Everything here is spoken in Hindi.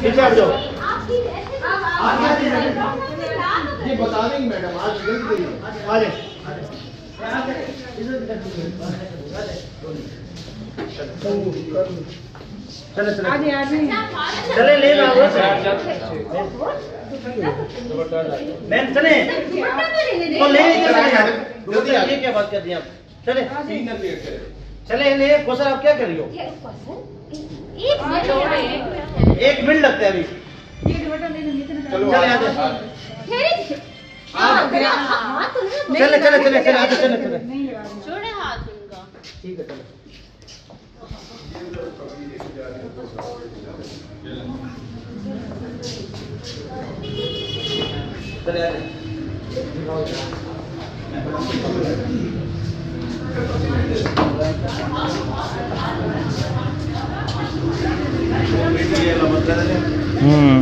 पीछे हट जाओ। ये बता देंगे मैडम, आज जल्द करिए। आ जाए। चले चले चले ले जाओ मैम, चले तो ले ये क्या बात कर दी आप? चले चले ले सर, आप क्या कर रही हो? 1 मिनट लगता है अभी। चलो चले आते चले चले चले चले आते चले चले छोड़े हाथ उनका। ठीक है चलो। चले आते हम्म